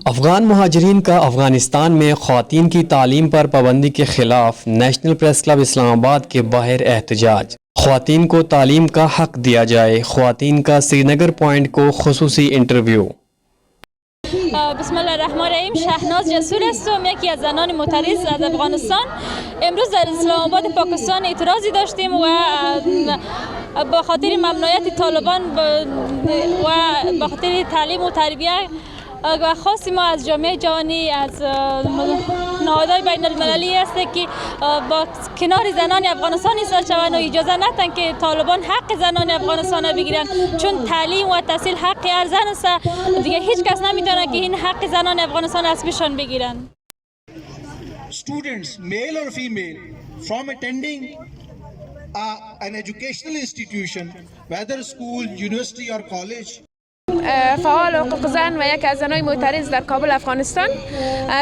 अफगान महाजरीन का अफगानिस्तान में ख़वातीन की तालीम पर पाबंदी के खिलाफ नेशनल प्रेस क्लब इस्लामाबाद के बाहर एहतजाज। ख़वातीन को तालीम का हक दिया जाए। ख़वातीन का श्रीनगर पॉइंट को खुसूसी इंटरव्यू। बिस्मिल्लाहिर्रहमानिर्रहीम। शहनाज जसूर هستم، یکی از زنان معترض از افغانستان. امروز در اسلام آباد پاکستان اعتراضی داشتیم و با خاطر ممنوعیت طالبان و با خاطر تعلیم و تربیه و خاصی ما از جامعه جهانی، از نهادهای بین المللی است که با کنار زنان افغانستان ایستاده شوند و اجازه ندن که طالبان حق زنان افغانستان را بگیرن، چون تعلیم و تحصیل حق هر زن است. دیگه هیچ کس نمیتونه که این حق زنان افغانستان از پیشان بگیرن. Students, male or female, from attending an educational institution, whether school, university or college. فعال حقوق زن و یک از زنای معترض در کابل افغانستان.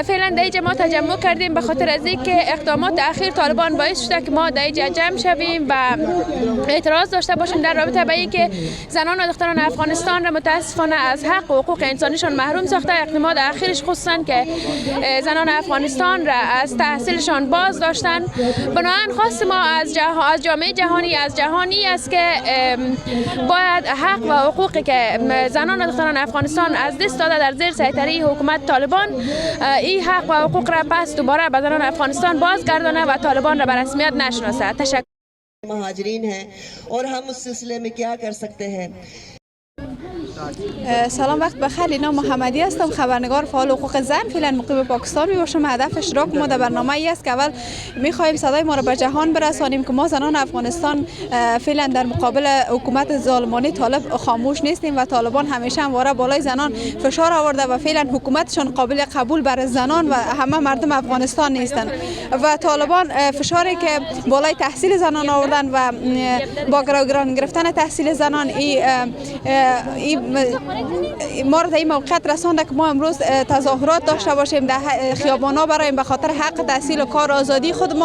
فعلا در اینجا ما تجمع کردیم به خاطر از اینکه اقدامات اخیر طالبان باعث شده که ما در اینجا جمع شویم و اعتراض داشته باشیم در رابطه با اینکه زنان و دختران افغانستان را متاسفانه از حق و حقوق انسانیشان محروم ساخته. اقدامات اخیرش خصوصا که زنان افغانستان را از تحصیلشان باز داشتن. بنابراین خواست ما از جامعه جهانی، از جهانی است که باید حق و حقوقی که زنان و دختران افغانستان از دست داده در زیر سیطره حکومت طالبان، این حق و حقوق را پس دوباره به زنان افغانستان بازگردانه و طالبان را به رسمیت نشناسه. تشکر. महाजरीन हैं और हम उस सिलसिले में क्या कर सकते हैं। سلام، وقت بخیر. اینا محمدی هستم، خبرنگار فعال حقوق زن. فعلا مقیم پاکستان میباشم. هدف اشتراک ما در برنامه ای است که اول میخواهیم صدای ما را به جهان برسانیم که ما زنان افغانستان فعلا در مقابل حکومت ظالمانه طالب خاموش نیستیم و طالبان همیشه همواره بالای زنان فشار آورده و فعلا حکومتشان قابل قبول برای زنان و همه مردم افغانستان نیستند و طالبان فشاری که بالای تحصیل زنان آوردن و با گران گرفتن تحصیل زنان ما را در این موقعیت رسانده که ما امروز تظاهرات داشته باشیم در خیابانا برایم به خاطر حق تحصیل و کار آزادی خود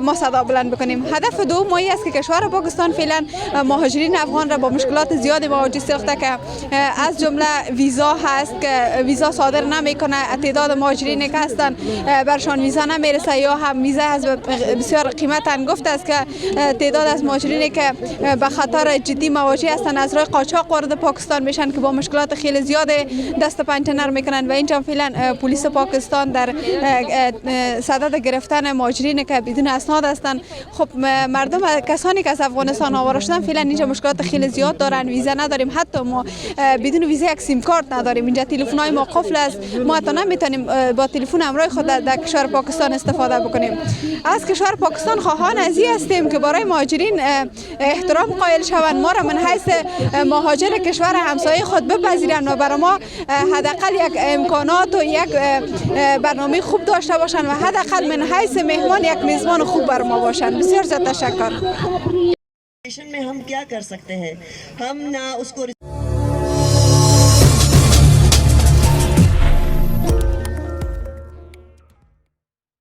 ما صدا بلند بکنیم. هدف دوم ما است که کشور پاکستان فعلا مهاجرین افغان را با مشکلات زیادی مواجه ساخته که از جمله ویزا هست که ویزا صادر نمیکنه. تعداد مهاجرین که هستند برشان ویزا نمیرسه یا هم ویزا از بسیار قیمت انگفت است که تعداد از مهاجرین که به خطر جدی مواجه هستند از راه قاچاق وارد پاکستان میشن که با مشکلات خیلی زیاد دست پنجه نرم میکنن و اینجا فعلا پلیس پاکستان در صدد گرفتن مهاجرین که بدون اسناد هستند. خب مردم کسانی که از افغانستان آواره شدن فعلا اینجا مشکلات خیلی زیاد دارن. ویزا نداریم، حتی ما بدون ویزا یک سیم کارت نداریم. اینجا تلفن‌های ما قفل است، ما حتی نمیتونیم با تلفن همراه خود در کشور پاکستان استفاده بکنیم. از کشور پاکستان خواهان از این هستیم که برای مهاجرین احترام قائل شوند، ما را من حیث مهاجر کشور همسایه خود بپذیرند و برای ما حداقل یک امکانات و یک برنامه خوب داشته باشند و حداقل من حیث مهمان یک میزبان خوب بر ما باشند. بسیار زیاد تشکر. में हम क्या कर सकते हैं, हम ना उसको